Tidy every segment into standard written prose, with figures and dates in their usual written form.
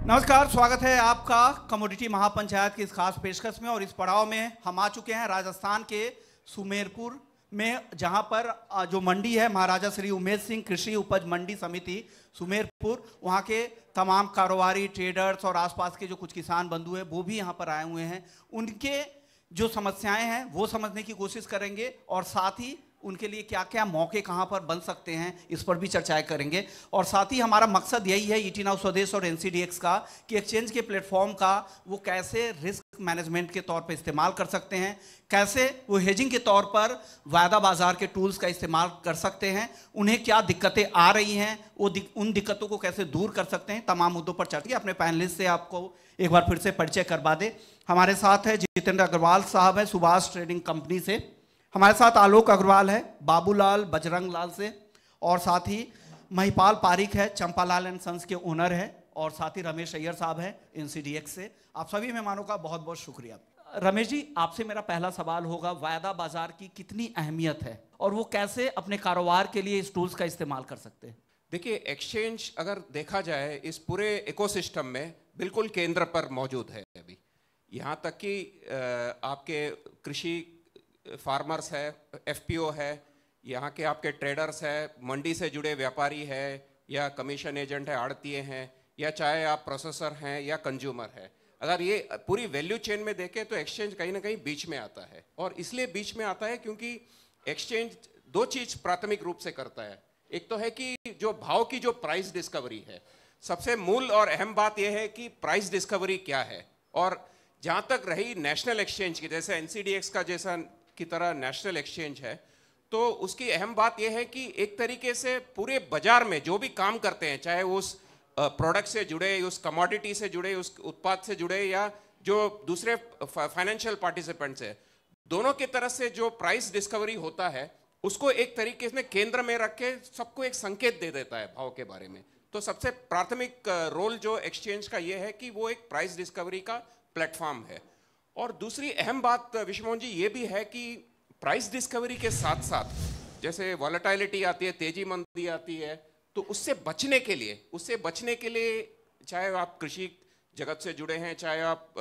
नमस्कार, स्वागत है आपका कमोडिटी महापंचायत की इस खास पेशकश में। और इस पड़ाव में हम आ चुके हैं राजस्थान के सुमेरपुर में, जहां पर जो मंडी है महाराजा श्री उमेश सिंह कृषि उपज मंडी समिति सुमेरपुर, वहां के तमाम कारोबारी, ट्रेडर्स और आसपास के जो कुछ किसान बंधु हैं वो भी यहां पर आए हुए हैं। उनके जो समस्याएं हैं वो समझने की कोशिश करेंगे और साथ ही उनके लिए क्या क्या मौके कहां पर बन सकते हैं इस पर भी चर्चाएं करेंगे। और साथ ही हमारा मकसद यही है ईटी नाउ स्वदेश और एनसीडीएक्स का कि एक्सचेंज के प्लेटफॉर्म का वो कैसे रिस्क मैनेजमेंट के तौर पर इस्तेमाल कर सकते हैं, कैसे वो हेजिंग के तौर पर वायदा बाजार के टूल्स का इस्तेमाल कर सकते हैं, उन्हें क्या दिक्कतें आ रही हैं वो उन दिक्कतों को कैसे दूर कर सकते हैं। तमाम मुद्दों पर चर्चा। अपने पैनलिस्ट से आपको एक बार फिर से परिचय करवा दे। हमारे साथ है जितेंद्र अग्रवाल साहब है सुभाष ट्रेडिंग कंपनी से, हमारे साथ आलोक अग्रवाल है बाबूलाल बजरंग लाल से, और साथ ही महिपाल पारिक है चंपालाल एंड सन्स के ओनर है, और साथ ही रमेश अय्यर साहब है एनसीडीएक्स से। आप सभी मेहमानों का बहुत बहुत शुक्रिया। रमेश जी, आपसे मेरा पहला सवाल होगा, वायदा बाजार की कितनी अहमियत है और वो कैसे अपने कारोबार के लिए इस टूल्स का इस्तेमाल कर सकते हैं? देखिए, एक्सचेंज अगर देखा जाए इस पूरे इकोसिस्टम में बिल्कुल केंद्र पर मौजूद है। अभी यहाँ तक कि आपके कृषि फार्मर्स है, एफपीओ है, यहाँ के आपके ट्रेडर्स है, मंडी से जुड़े व्यापारी है, या कमीशन एजेंट है, आड़तीये हैं, या चाहे आप प्रोसेसर हैं या कंज्यूमर है, अगर ये पूरी वैल्यू चेन में देखें तो एक्सचेंज कहीं ना कहीं बीच में आता है। और इसलिए बीच में आता है क्योंकि एक्सचेंज दो चीज प्राथमिक रूप से करता है। एक तो है कि जो भाव की जो प्राइस डिस्कवरी है, सबसे मूल और अहम बात यह है कि प्राइस डिस्कवरी क्या है। और जहाँ तक रही नेशनल एक्सचेंज की, जैसे एनसीडीएक्स का जैसा की तरह नेशनल एक्सचेंज है, तो उसकी अहम बात यह है कि एक तरीके से पूरे बाजार में जो भी काम करते हैं, चाहे उस प्रोडक्ट से जुड़े, उस कमोडिटी से जुड़े, उस उत्पाद से जुड़े, या जो दूसरे फाइनेंशियल पार्टिसिपेंट्स है, दोनों की तरफ से जो प्राइस डिस्कवरी होता है उसको एक तरीके से केंद्र में रख के सबको एक संकेत दे देता है भाव के बारे में। तो सबसे प्राथमिक रोल जो एक्सचेंज का ये है कि वो एक प्राइस डिस्कवरी का प्लेटफॉर्म है। और दूसरी अहम बात विश्वमोहन जी ये भी है कि प्राइस डिस्कवरी के साथ साथ जैसे वॉलेटिलिटी आती है, तेजी मंदी आती है, तो उससे बचने के लिए चाहे आप कृषि जगत से जुड़े हैं, चाहे आप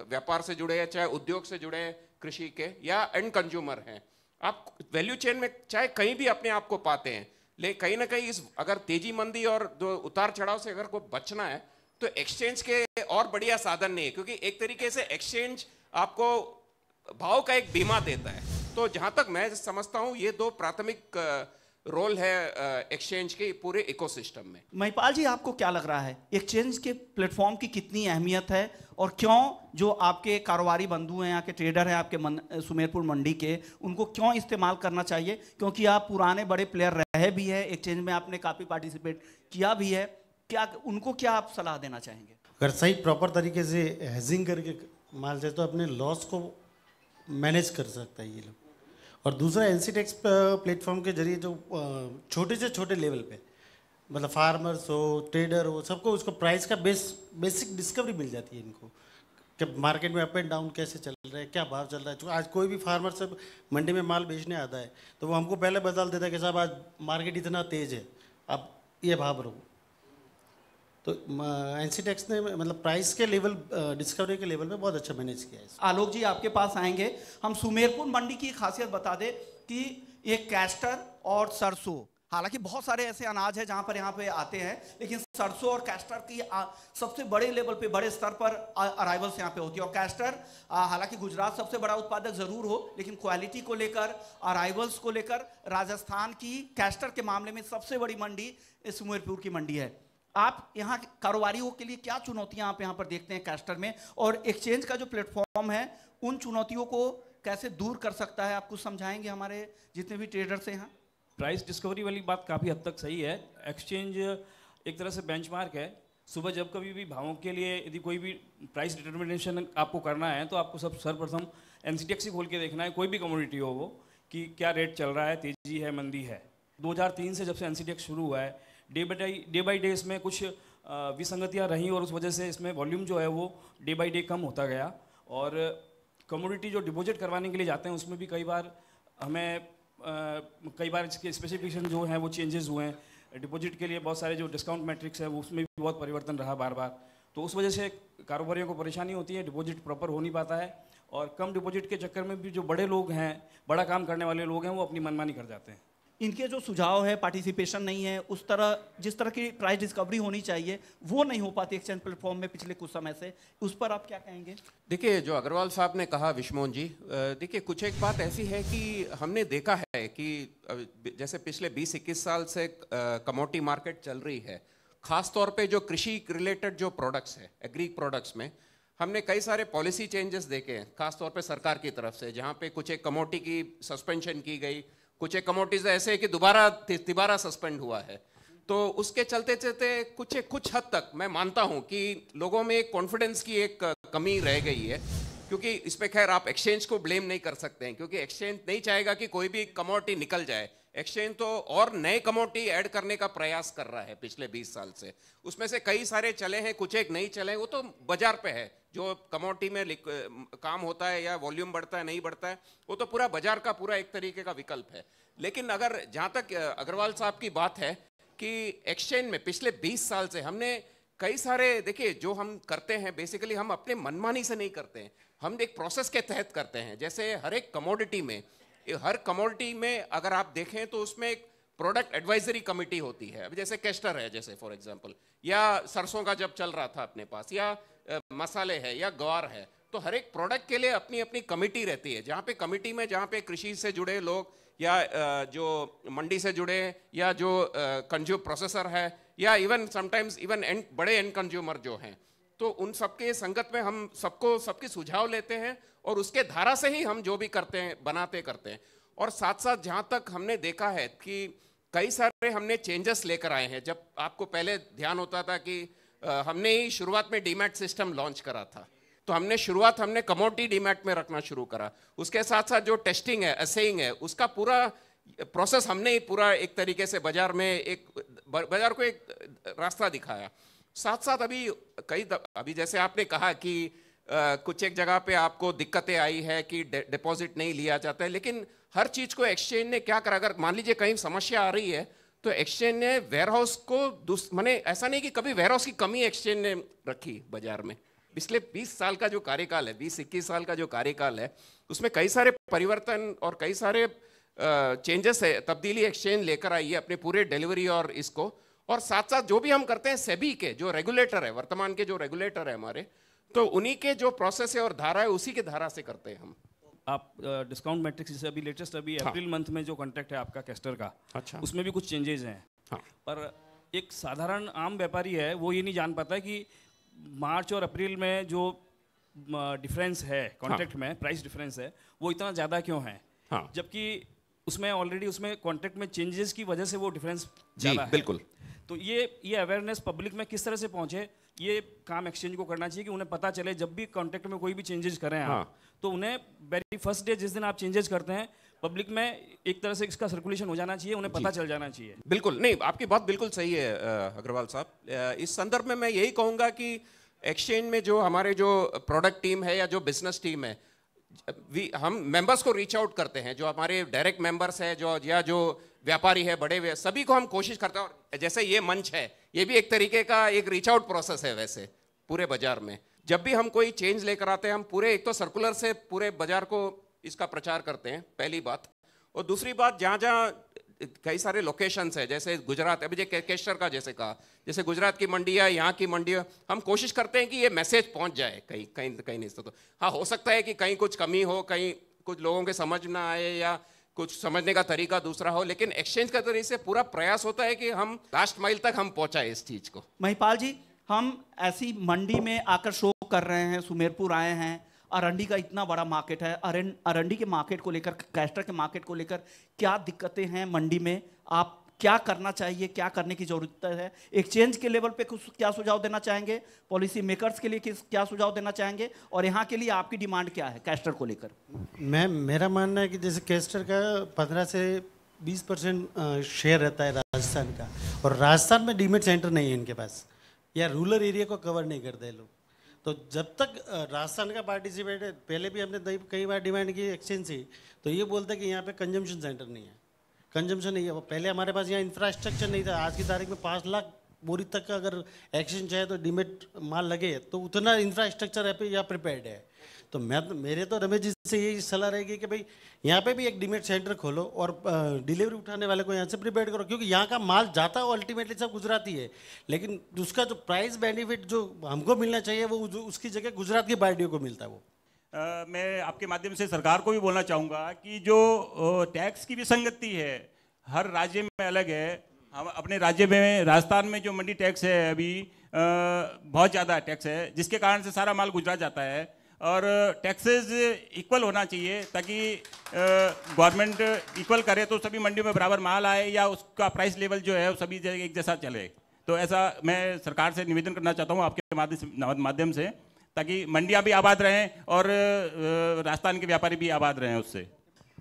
व्यापार से जुड़े हैं, चाहे उद्योग से जुड़े हैं कृषि के, या एंड कंज्यूमर हैं, आप वैल्यू चेन में चाहे कहीं भी अपने आप को पाते हैं, लेकिन कहीं ना कहीं इस अगर तेजी मंदी और जो उतार चढ़ाव से अगर को बचना है तो एक्सचेंज के और बढ़िया साधन नहीं है। क्योंकि एक तरीके से एक्सचेंज आपको भाव का एक बीमा देता है। तो जहां तक मैं समझता हूं ये दो प्राथमिक रोल है एक्सचेंज के पूरे इकोसिस्टम में। महिपाल जी, आपको क्या लग रहा है एक्सचेंज के प्लेटफॉर्म की कितनी अहमियत है, और क्यों जो आपके कारोबारी बंधु हैं, यहाँ के ट्रेडर हैं आपके सुमेरपुर मंडी के, उनको क्यों इस्तेमाल करना चाहिए? क्योंकि आप पुराने बड़े प्लेयर रहे भी है एक्सचेंज में, आपने काफ़ी पार्टिसिपेट किया भी है, क्या उनको क्या आप सलाह देना चाहेंगे? अगर सही प्रॉपर तरीके से हेजिंग करके माल जाए तो अपने लॉस को मैनेज कर सकता है ये लोग। और दूसरा एनसीडीएक्स प्लेटफॉर्म के जरिए जो छोटे से छोटे लेवल पे, मतलब फार्मर्स हो, ट्रेडर हो, सबको उसको प्राइस का बेसिक डिस्कवरी मिल जाती है इनको, कि मार्केट में अप एंड डाउन कैसे चल रहा है, क्या भाव चल रहा है। आज कोई भी फार्मर से मंडी में माल बेचने आता है तो वो हमको पहले बता देता है कि साहब आज मार्केट इतना तेज़ है, आप ये भाव रहो। तो एनसीडीएक्स ने मतलब प्राइस के लेवल, डिस्कवरी के लेवल पे बहुत अच्छा मैनेज किया है। आलोक जी, आपके पास आएंगे। हम सुमेरपुर मंडी की खासियत बता दें कि ये कैस्टर और सरसों, हालांकि बहुत सारे ऐसे अनाज है जहां पर यहाँ पे आते हैं, लेकिन सरसों और कैस्टर की सबसे बड़े लेवल पे, बड़े स्तर पर अराइवल्स यहाँ पे होती है। और कैस्टर हालांकि गुजरात सबसे बड़ा उत्पादक जरूर हो, लेकिन क्वालिटी को लेकर, अराइवल्स को लेकर राजस्थान की कैस्टर के मामले में सबसे बड़ी मंडी सुमेरपुर की मंडी है। आप यहाँ कारोबारियों के लिए क्या चुनौतियां आप यहाँ पर देखते हैं कैस्टर में, और एक्सचेंज का जो प्लेटफॉर्म है उन चुनौतियों को कैसे दूर कर सकता है? आप कुछ समझाएंगे हमारे जितने भी ट्रेडर्स हैं यहाँ? प्राइस डिस्कवरी वाली बात काफ़ी हद तक सही है। एक्सचेंज एक तरह से बेंचमार्क है। सुबह जब कभी भी भावों के लिए यदि कोई भी प्राइस डिटर्मिनेशन आपको करना है तो आपको सर्वप्रथम एनसीडीएक्स ही खोल के देखना है, कोई भी कमोडिटी हो वो, कि क्या रेट चल रहा है, तेजी है, मंदी है। 2003 से जब से एनसीडीएक्स शुरू हुआ है, डे बाई डे इसमें कुछ विसंगतियाँ रहीं और उस वजह से इसमें वॉल्यूम जो है वो डे बाई डे कम होता गया। और कमोडिटी जो डिपॉजिट करवाने के लिए जाते हैं उसमें भी कई बार इसके स्पेसिफिकेशन जो हैं वो चेंजेस हुए हैं। डिपॉजिट के लिए बहुत सारे जो डिस्काउंट मैट्रिक्स है वो उसमें भी बहुत परिवर्तन रहा बार बार। तो उस वजह से कारोबारियों को परेशानी होती है, डिपॉजिट प्रॉपर हो नहीं पाता है, और कम डिपॉजिट के चक्कर में भी जो बड़े लोग हैं, बड़ा काम करने वाले लोग हैं, वो अपनी मनमानी कर जाते हैं। इनके जो सुझाव है, पार्टिसिपेशन नहीं है, उस तरह जिस तरह की प्राइस डिस्कवरी होनी चाहिए वो नहीं हो पाती एक्सचेंज प्लेटफॉर्म में पिछले कुछ समय से, उस पर आप क्या कहेंगे? देखिए, जो अग्रवाल साहब ने कहा, विश्वमोहन जी, देखिए कुछ एक बात ऐसी है कि हमने देखा है कि जैसे पिछले 20-21 साल से कमोडिटी मार्केट चल रही है, खास तौर पे जो कृषि रिलेटेड जो प्रोडक्ट्स है, एग्री प्रोडक्ट्स में हमने कई सारे पॉलिसी चेंजेस देखे हैं, खास तौर पे सरकार की तरफ से, जहाँ पे कुछ एक कमोडिटी की सस्पेंशन की गई, कुछ एक कमोडिटीज ऐसे है कि दोबारा सस्पेंड हुआ है। तो उसके चलते चलते कुछ हद तक मैं मानता हूं कि लोगों में एक कॉन्फिडेंस की एक कमी रह गई है, क्योंकि इस पे खैर आप एक्सचेंज को ब्लेम नहीं कर सकते हैं, क्योंकि एक्सचेंज नहीं चाहेगा कि कोई भी कमोडिटी निकल जाए। एक्सचेंज तो और नए कमोडिटी ऐड करने का प्रयास कर रहा है पिछले 20 साल से, उसमें से कई सारे चले हैं, कुछ एक नहीं चले, वो तो बाजार पे है। जो कमोडिटी में काम होता है या वॉल्यूम बढ़ता है नहीं बढ़ता है, वो तो पूरा बाजार का पूरा एक तरीके का विकल्प है। लेकिन अगर जहाँ तक अग्रवाल साहब की बात है कि एक्सचेंज में पिछले 20 साल से हमने कई सारे, देखिए जो हम करते हैं बेसिकली हम अपने मनमानी से नहीं करते हैं, हम एक प्रोसेस के तहत करते हैं। जैसे हर एक कमोडिटी में अगर आप देखें तो उसमें एक प्रोडक्ट एडवाइजरी कमेटी होती है। अब जैसे कैस्टर है, जैसे फॉर एग्जांपल, या सरसों का जब चल रहा था अपने पास, या मसाले है या ग्वार है, तो हर एक प्रोडक्ट के लिए अपनी अपनी कमेटी रहती है, जहाँ पे कमेटी में जहाँ पे कृषि से जुड़े लोग या जो मंडी से जुड़े या जो कंज्यूम प्रोसेसर है या इवन समटाइम्स इवन बड़े एंड कंज्यूमर जो हैं, तो उन सबके संगत में हम सबके सुझाव लेते हैं और उसके धारा से ही हम जो भी करते हैं करते हैं। और साथ साथ जहाँ तक हमने देखा है कि कई सारे हमने चेंजेस लेकर आए हैं। जब आपको पहले ध्यान होता था कि हमने ही शुरुआत में डीमैट सिस्टम लॉन्च करा था, तो हमने कमोडिटी डीमैट में रखना शुरू करा। उसके साथ साथ जो टेस्टिंग है, असेइंग है, उसका पूरा प्रोसेस हमने ही पूरा एक तरीके से बाजार को एक रास्ता दिखाया। साथ साथ अभी जैसे आपने कहा कि कुछ एक जगह पे आपको दिक्कतें आई है कि डिपॉजिट नहीं लिया जाता है, लेकिन हर चीज को एक्सचेंज ने क्या करा, अगर मान लीजिए कहीं समस्या आ रही है तो एक्सचेंज ने वेयरहाउस को माने ऐसा नहीं कि कभी वेयरहाउस की कमी एक्सचेंज ने रखी बाजार में। पिछले 20 साल का जो कार्यकाल है, 20-21 साल का जो कार्यकाल है, उसमें कई सारे परिवर्तन और कई सारे चेंजेस है, तब्दीली एक्सचेंज लेकर आई है अपने पूरे डिलीवरी और इसको। और साथ साथ जो भी हम करते हैं, सेबी के जो रेगुलेटर है, वर्तमान के जो रेगुलेटर है हमारे, तो उन्हीं के जो प्रोसेस है और धारा है, उसी के धारा से करते हैं हम। आप डिस्काउंट मैट्रिक्स जैसे अभी लेटेस्ट अप्रैल मंथ में जो कॉन्ट्रैक्ट है आपका कैस्टर का, अच्छा, उसमें भी कुछ चेंजेस हैं। हाँ। पर एक साधारण आम व्यापारी है वो ये नहीं जान पाता है कि मार्च और अप्रैल में जो डिफरेंस है कॉन्ट्रैक्ट में, प्राइस डिफरेंस है, वो इतना ज़्यादा क्यों है? हाँ। जबकि उसमें ऑलरेडी उसमें कॉन्ट्रैक्ट में चेंजेस की वजह से वो डिफरेंस ज़्यादा है। बिल्कुल। तो ये अवेयरनेस पब्लिक में किस तरह से पहुंचे, ये काम एक्सचेंज को करना चाहिए कि उन्हें पता चले जब भी कॉन्ट्रैक्ट में कोई भी चेंजेस करें आप, हाँ। तो उन्हें वेरी फर्स्ट डे जिस दिन आप चेंजेस करते हैं, पब्लिक में एक तरह से इसका सर्कुलेशन हो जाना चाहिए, उन्हें पता चल जाना चाहिए। बिल्कुल, नहीं आपकी बात बिल्कुल सही है अग्रवाल साहब। इस संदर्भ में मैं यही कहूँगा कि एक्सचेंज में जो हमारे जो प्रोडक्ट टीम है या जो बिजनेस टीम है, हम मेंबर्स को रीच आउट करते हैं, जो हमारे डायरेक्ट मेंबर्स है जो व्यापारी है, बड़े सभी को हम कोशिश करते हैं। और जैसे ये मंच है, ये भी एक तरीके का एक रीच आउट प्रोसेस है वैसे पूरे बाजार में। जब भी हम कोई चेंज लेकर आते हैं, हम पूरे एक तो सर्कुलर से पूरे बाजार को इसका प्रचार करते हैं, पहली बात। और दूसरी बात, जहाँ जहाँ कई सारे लोकेशंस है, जैसे गुजरात, अभी कैस्टर का जैसे कहा, जैसे गुजरात की मंडी है, यहाँ की मंडी है, हम कोशिश करते हैं कि ये मैसेज पहुँच जाए कहीं नहीं तो। हाँ, हो सकता है कि कहीं कुछ कमी हो, कहीं कुछ लोगों के समझ ना आए या कुछ समझने का तरीका दूसरा हो, लेकिन एक्सचेंज का तरीके से पूरा प्रयास होता है कि हम लास्ट माइल तक हम पहुँचाए इस चीज़ को। महिपाल जी, हम ऐसी मंडी में आकर शो कर रहे हैं, सुमेरपुर आए हैं, अरंडी का इतना बड़ा मार्केट है, अरंडी के मार्केट को लेकर, कैस्टर के मार्केट को लेकर क्या दिक्कतें हैं मंडी में, आप क्या करना चाहिए, क्या करने की जरूरत है? एक्सचेंज के लेवल पे कुछ क्या सुझाव देना चाहेंगे, पॉलिसी मेकर्स के लिए क्या सुझाव देना चाहेंगे, और यहाँ के लिए आपकी डिमांड क्या है कैस्टर को लेकर? मेरा मानना है कि जैसे कैस्टर का 15 से 20% शेयर रहता है राजस्थान का, और राजस्थान में डीमेट सेंटर नहीं है इनके पास, या रूरल एरिया को कवर नहीं करते लोग। तो जब तक राजस्थान का पार्टिसिपेट है, पहले भी हमने कई बार डिमांड की एक्सचेंज से, तो ये बोलते हैं कि यहाँ पे कंजम्पशन सेंटर नहीं है, कंजम्पशन नहीं है। वो पहले हमारे पास यहाँ इंफ्रास्ट्रक्चर नहीं था, आज की तारीख में 5 लाख बोरी तक का अगर एक्सचेंज है तो डीमेट माल लगे तो उतना इंफ्रास्ट्रक्चर है या प्रिपेयर्ड है। तो मेरे तो रमेश जी से यही सलाह रहेगी कि भाई यहाँ पे भी एक डीमेट सेंटर खोलो और डिलीवरी उठाने वाले को यहाँ से प्रिपेयर करो, क्योंकि यहाँ का माल जाता है अल्टीमेटली सब गुजराती है, लेकिन उसका जो प्राइस बेनिफिट जो हमको मिलना चाहिए वो उसकी जगह गुजरात की पार्टियों को मिलता है। वो मैं आपके माध्यम से सरकार को भी बोलना चाहूँगा कि जो टैक्स की विसंगति है हर राज्य में अलग है। हम अपने राज्य में राजस्थान में जो मंडी टैक्स है अभी बहुत ज़्यादा टैक्स है, जिसके कारण से सारा माल गुजरात जाता है और टैक्सेस इक्वल होना चाहिए ताकि गवर्नमेंट इक्वल करे तो सभी मंडियों में बराबर माल आए या उसका प्राइस लेवल जो है वो सभी जगह एक जैसा चले। तो ऐसा मैं सरकार से निवेदन करना चाहता हूँ आपके माध्यम से, ताकि मंडियाँ भी आबाद रहें और राजस्थान के व्यापारी भी आबाद रहें उससे।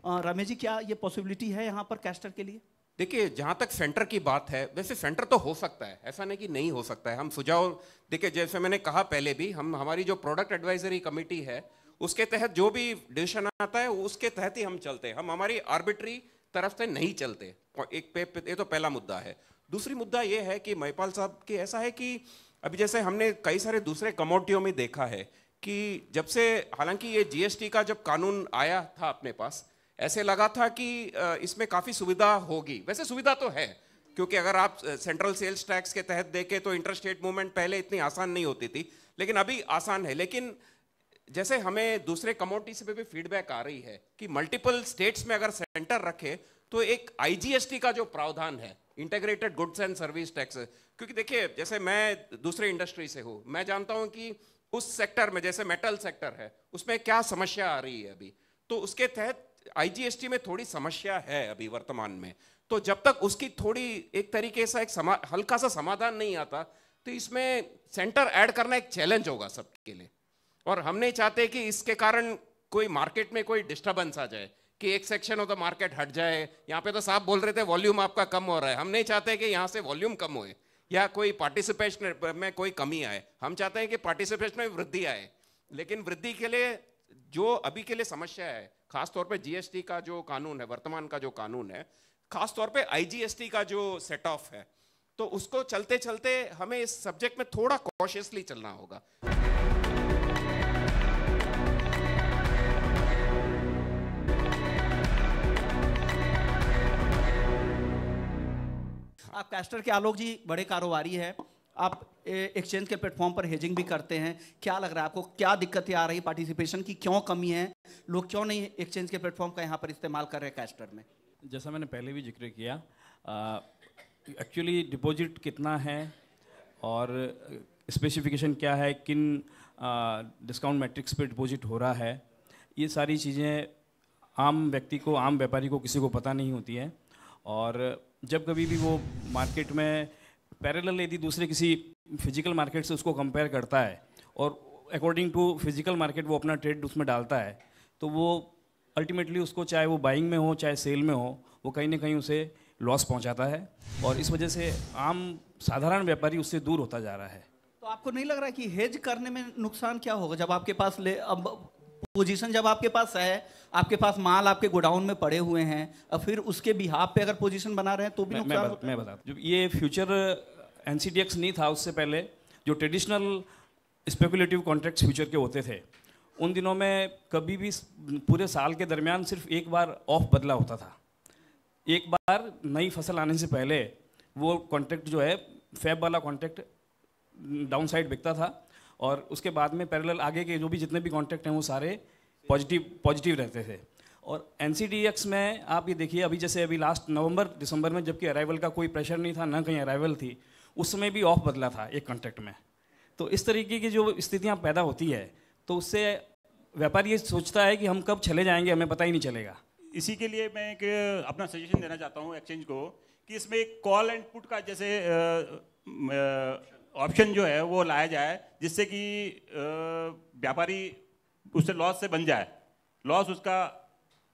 रमेश जी, क्या ये पॉसिबिलिटी है यहाँ पर कैस्टर के लिए? देखिए, जहां तक सेंटर की बात है, वैसे सेंटर तो हो सकता है, ऐसा नहीं कि नहीं हो सकता है। हम सुझाव, देखिए जैसे मैंने कहा पहले भी, हमारी जो प्रोडक्ट एडवाइजरी कमेटी है उसके तहत जो भी डिसीजन आता है उसके तहत ही हम चलते हैं। हम हमारी आर्बिट्री तरफ से नहीं चलते। ये तो पहला मुद्दा है। दूसरी मुद्दा ये है कि महिपाल साहब कि ऐसा है कि अभी जैसे हमने कई सारे दूसरे कमोडिटियों में देखा है कि जब से, हालांकि ये जीएसटी का जब कानून आया था अपने पास, ऐसे लगा था कि इसमें काफ़ी सुविधा होगी। वैसे सुविधा तो है, क्योंकि अगर आप सेंट्रल सेल्स टैक्स के तहत देखें तो इंटरस्टेट मूवमेंट पहले इतनी आसान नहीं होती थी, लेकिन अभी आसान है। लेकिन जैसे हमें दूसरे कमोडिटी से भी फीडबैक आ रही है कि मल्टीपल स्टेट्स में अगर सेंटर रखे तो एक आईजीएसटी का जो प्रावधान है, integrated goods and service tax, क्योंकि देखिए जैसे मैं दूसरे इंडस्ट्री से हूँ, मैं जानता हूँ कि उस सेक्टर में, जैसे मेटल सेक्टर है, उसमें क्या समस्या आ रही है अभी। तो उसके तहत आईजीएसटी में थोड़ी समस्या है अभी वर्तमान में। तो जब तक उसकी थोड़ी एक तरीके से हल्का सा समाधान नहीं आता तो इसमें सेंटर ऐड करना एक चैलेंज होगा सबके लिए। और हम नहीं चाहते कि इसके कारण कोई मार्केट में कोई डिस्टर्बेंस आ जाए कि एक सेक्शन ऑफ द मार्केट हट जाए। यहाँ पे तो साहब बोल रहे थे वॉल्यूम आपका कम हो रहा है। हम नहीं चाहते कि यहाँ से वॉल्यूम कम होए या कोई पार्टिसिपेशन में कोई कमी आए। हम चाहते हैं कि पार्टिसिपेशन में वृद्धि आए। लेकिन वृद्धि के लिए जो अभी के लिए समस्या है, खासतौर पे जीएसटी का जो कानून है, वर्तमान का जो कानून है, खासतौर पे आईजीएसटी का जो सेट ऑफ है, तो उसको चलते चलते हमें इस सब्जेक्ट में थोड़ा कॉशियसली चलना होगा। आप कैस्टर के आलोक जी बड़े कारोबारी है, आप एक्सचेंज के प्लेटफॉर्म पर हेजिंग भी करते हैं। क्या लग रहा है आपको, क्या दिक्कतें आ रही, पार्टिसिपेशन की क्यों कमी है, लोग क्यों नहीं एक्सचेंज के प्लेटफॉर्म का यहाँ पर इस्तेमाल कर रहे हैं कैस्टर में? जैसा मैंने पहले भी जिक्र किया, एक्चुअली डिपॉजिट कितना है और स्पेसिफिकेशन क्या है, किन डिस्काउंट मैट्रिक्स पे डिपॉजिट हो रहा है, ये सारी चीज़ें आम व्यक्ति को, आम व्यापारी को किसी को पता नहीं होती है। और जब कभी भी वो मार्केट में पैरेलल यदि दूसरे किसी फिजिकल मार्केट से उसको कंपेयर करता है और अकॉर्डिंग टू फिजिकल मार्केट वो अपना ट्रेड उसमें डालता है, तो वो अल्टीमेटली उसको, चाहे वो बाइंग में हो चाहे सेल में हो, वो कहीं ना कहीं उसे लॉस पहुंचाता है और इस वजह से आम साधारण व्यापारी उससे दूर होता जा रहा है। तो आपको नहीं लग रहा कि हेज करने में नुकसान क्या होगा? जब आपके पास अब पोजीशन जब आपके पास है, आपके पास माल आपके गोडाउन में पड़े हुए हैं, और फिर उसके बिहाफ पे अगर पोजीशन बना रहे हैं तो भी नुकसान होता है। मैं बता, जब ये फ्यूचर एनसीडीएक्स नहीं था उससे पहले जो ट्रेडिशनल स्पेकुलेटिव कॉन्ट्रैक्ट्स फ्यूचर के होते थे, उन दिनों में कभी भी पूरे साल के दरमियान सिर्फ एक बार ऑफ बदला होता था। एक बार नई फसल आने से पहले वो कॉन्ट्रैक्ट जो है, फैब वाला कॉन्ट्रैक्ट डाउन साइड बिकता था और उसके बाद में पैरेलल आगे के जो भी जितने भी कॉन्ट्रैक्ट हैं वो सारे पॉजिटिव रहते थे। और एनसीडीएक्स में आप ये देखिए, अभी जैसे अभी लास्ट नवंबर दिसंबर में जबकि अराइवल का कोई प्रेशर नहीं था, ना कहीं अराइवल थी, उस समय भी ऑफ बदला था एक कॉन्ट्रैक्ट में। तो इस तरीके की जो स्थितियाँ पैदा होती है तो उससे व्यापारी ये सोचता है कि हम कब चले जाएंगे हमें पता ही नहीं चलेगा। इसी के लिए मैं एक अपना सजेशन देना चाहता हूँ एक्सचेंज को कि इसमें एक कॉल एंड पुट का जैसे ऑप्शन जो है वो लाया जाए, जिससे कि व्यापारी उससे लॉस से बन जाए, लॉस उसका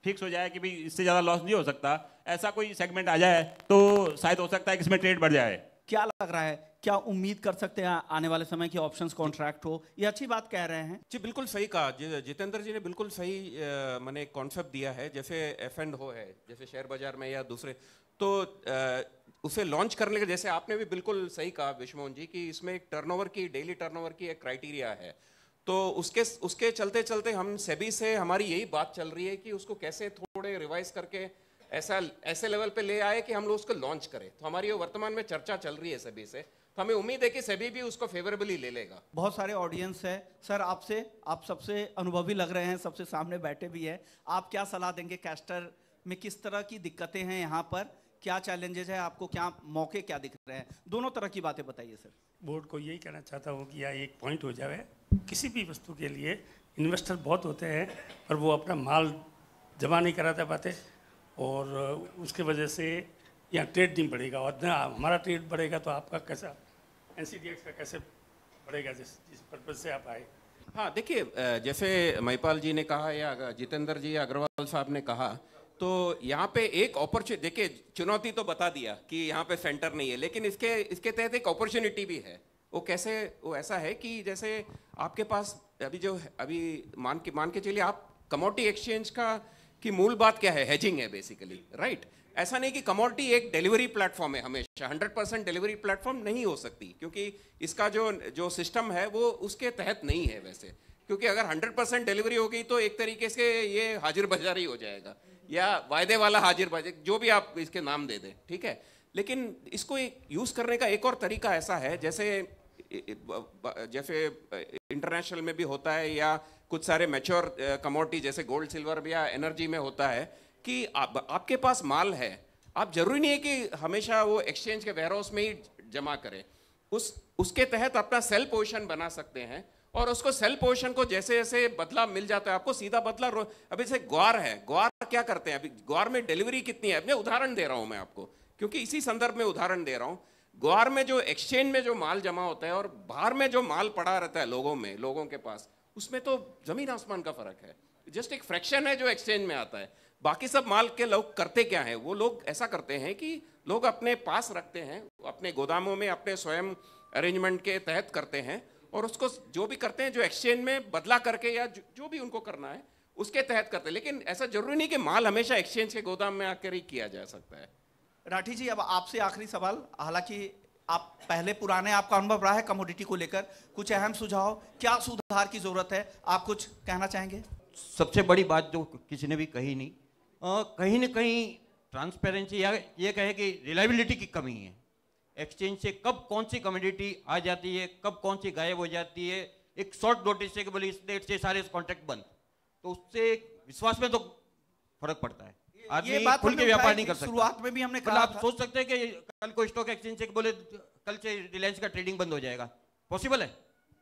फिक्स हो जाए कि भाई इससे ज़्यादा लॉस नहीं हो सकता। ऐसा कोई सेगमेंट आ जाए तो शायद हो सकता है कि इसमें ट्रेड बढ़ जाए। क्या लग रहा है, क्या उम्मीद कर सकते हैं आने वाले समय की ऑप्शंस कॉन्ट्रैक्ट हो? ये अच्छी बात कह रहे हैं जी, बिल्कुल सही कहा जितेंद्र जी ने, बिल्कुल सही मैंने कॉन्सेप्ट दिया है। जैसे एफ एंड हो है, जैसे शेयर बाजार में या दूसरे, तो उसे लॉन्च करने के, जैसे आपने भी बिल्कुल सही कहा विश्वमोहन जी, कि इसमें एक टर्नओवर की, डेली टर्नओवर की एक क्राइटेरिया है। तो उसके चलते चलते हम सेबी से हमारी यही बात चल रही है कि उसको कैसे थोड़े रिवाइज करके ऐसे लेवल पे ले आए कि हम लोग उसको लॉन्च करें। तो हमारी वर्तमान में चर्चा चल रही है सेबी से, तो हमें उम्मीद है कि सेबी भी उसको फेवरेबली ले लेगा। बहुत सारे ऑडियंस है सर, आप सबसे अनुभवी लग रहे हैं, सबसे सामने बैठे भी हैं, आप क्या सलाह देंगे? कैस्टर में किस तरह की दिक्कतें हैं, यहाँ पर क्या चैलेंजेस है, आपको क्या मौके क्या दिख रहे हैं? दोनों तरह की बातें बताइए सर। बोर्ड को यही कहना चाहता हूँ कि यह एक पॉइंट हो जाए, किसी भी वस्तु के लिए इन्वेस्टर बहुत होते हैं पर वो अपना माल जमा नहीं कराते पाते, और उसके वजह से यहाँ ट्रेड नहीं बढ़ेगा, और ना हमारा ट्रेड बढ़ेगा तो आपका कैसा NCDX का कैसे बढ़ेगा, जिस पर्पज से आप आए। हाँ देखिए, जैसे महिपाल जी ने कहा या जितेंद्र जी अग्रवाल साहब ने कहा, तो यहाँ पे एक अपॉर्चुनिटी, देखिए चुनौती तो बता दिया कि यहाँ पे सेंटर नहीं है, लेकिन इसके तहत एक अपॉर्चुनिटी भी है। वो कैसे? वो ऐसा है कि जैसे आपके पास अभी मान के चलिए, आप कमोडिटी एक्सचेंज की मूल बात क्या है? हेजिंग है बेसिकली, राइट? ऐसा नहीं कि कमोडिटी एक डिलीवरी प्लेटफॉर्म है, हमेशा 100% डिलीवरी प्लेटफॉर्म नहीं हो सकती, क्योंकि इसका जो सिस्टम है वो उसके तहत नहीं है वैसे। क्योंकि अगर 100% डिलीवरी हो गई तो एक तरीके से ये हाजिर बाजारी हो जाएगा, या वायदे वाला हाजिर बाजार, जो भी आप इसके नाम दे दें, ठीक है। लेकिन इसको यूज़ करने का एक और तरीका ऐसा है, जैसे इंटरनेशनल में भी होता है, या कुछ सारे मैच्योर कमोडिटी जैसे गोल्ड सिल्वर या एनर्जी में होता है, कि आपके पास माल है, आप जरूरी नहीं है कि हमेशा वो एक्सचेंज के वेयरहाउस में ही जमा करें, उसके तहत अपना सेल पोजीशन बना सकते हैं, और उसको सेल पोजीशन को जैसे जैसे बदला मिल जाता है, आपको सीधा बदला। अभी जैसे ग्वार है, ग्वार क्या करते हैं, अभी ग्वार में डिलीवरी कितनी है, मैं उदाहरण दे रहा हूं मैं आपको, क्योंकि इसी संदर्भ में उदाहरण दे रहा हूं। ग्वार में जो एक्सचेंज में जो माल जमा होता है और बाहर में जो माल पड़ा रहता है लोगों के पास, उसमें तो जमीन आसमान का फर्क है। जस्ट एक फ्रैक्शन है जो एक्सचेंज में आता है। बाकी सब माल के लोग करते क्या है, वो लोग ऐसा करते हैं कि लोग अपने पास रखते हैं, अपने गोदामों में अपने स्वयं अरेंजमेंट के तहत करते हैं, और उसको जो भी करते हैं जो एक्सचेंज में बदला करके या जो भी उनको करना है उसके तहत करते हैं। लेकिन ऐसा जरूरी नहीं कि माल हमेशा एक्सचेंज के गोदाम में आकर ही किया जा सकता है। राठी जी, अब आपसे आखिरी सवाल, हालांकि आप पहले पुराने आपका अनुभव रहा है कमोडिटी को लेकर, कुछ अहम सुझाव, क्या सुधार की जरूरत है, आप कुछ कहना चाहेंगे? सबसे बड़ी बात जो किसी ने भी कही नहीं, कहीं ना कहीं ट्रांसपेरेंसी, या ये कहे कि रिलायबिलिटी की कमी है। एक्सचेंज से कब कौन सी कमोडिटी आ जाती है, कब कौन सी गायब हो जाती है, एक शॉर्ट नोटिस से कि बोले इस डेट से सारे कॉन्ट्रैक्ट बंद, तो उससे विश्वास में तो फर्क पड़ता है। आदमी खुल के व्यापार नहीं कर सकता। शुरुआत में भी हमने कहा आप सोच सकते हैं कि कल को स्टॉक एक्सचेंज से बोले कल से रिलायंस का ट्रेडिंग बंद हो जाएगा, पॉसिबल है?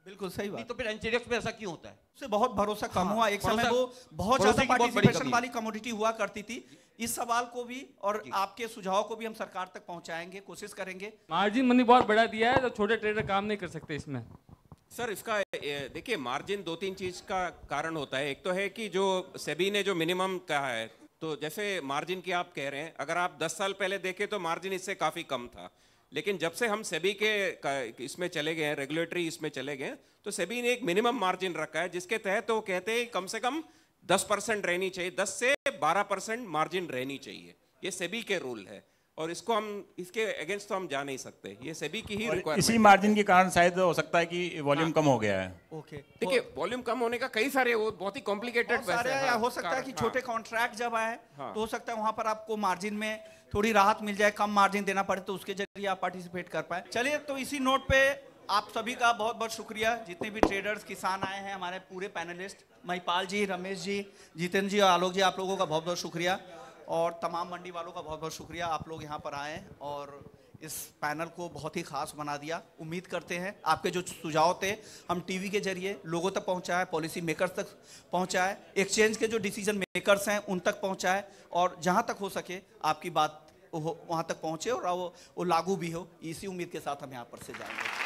बिल्कुल सही बात। तो फिर NCDX में ऐसा क्यों होता है? उससे बहुत भरोसा कम हुआ। एक समय वो बहुत ज्यादा पार्टिसिपेशन वाली कमोडिटी हुआ करती थी। इस सवाल को भी और आपके सुझाव को भी हम सरकार तक पहुंचाएंगे, कोशिश करेंगे। मार्जिन मनी बहुत बढ़ा दिया है, तो छोटे ट्रेडर काम नहीं कर सकते इसमें। सर इसका देखिए, मार्जिन 2-3 चीज का कारण होता है। एक तो है कि जो सेबी ने जो मिनिमम कहा है, तो जैसे मार्जिन की आप कह रहे हैं, अगर आप 10 साल पहले देखें तो मार्जिन इससे काफी कम था। लेकिन जब से हम सेबी के इसमें चले गए हैं, रेगुलेटरी इसमें चले गए, तो सेबी ने एक मिनिमम मार्जिन रखा है, जिसके तहत वो कहते हैं कम से कम 10% रहनी चाहिए, 10 से 12% मार्जिन रहनी चाहिए। ये सेबी के रूल है, और इसको हम इसके अगेंस्ट तो हम जा नहीं सकते। ये सेबी की ही रिक्वायरमेंट। इसी मार्जिन के कारण शायद हो सकता है कि वॉल्यूम कम हो गया है। ओके, देखिए वॉल्यूम कम होने का कई सारे, वो बहुत ही कॉम्प्लिकेटेड हो सकता है कि छोटे कॉन्ट्रैक्ट जब आए तो हो सकता है वहां पर आपको मार्जिन में थोड़ी राहत मिल जाए, कम मार्जिन देना पड़े तो उसके जरिए आप पार्टिसिपेट कर पाए। चलिए, तो इसी नोट पे आप सभी का बहुत बहुत शुक्रिया, जितने भी ट्रेडर्स किसान आए हैं, हमारे पूरे पैनलिस्ट महिपाल जी, रमेश जी, जितेंद्र जी और आलोक जी, आप लोगों का बहुत बहुत शुक्रिया, और तमाम मंडी वालों का बहुत बहुत शुक्रिया। आप लोग यहाँ पर आए और इस पैनल को बहुत ही खास बना दिया। उम्मीद करते हैं आपके जो सुझाव थे हम टीवी के जरिए लोगों तक पहुँचाए, पॉलिसी मेकर्स तक पहुँचाए, एक्सचेंज के जो डिसीजन मेकर्स हैं उन तक पहुँचाए, और जहाँ तक हो सके आपकी बात वहाँ तक पहुँचे और वो लागू भी हो। इसी उम्मीद के साथ हम यहाँ पर से जाएंगे।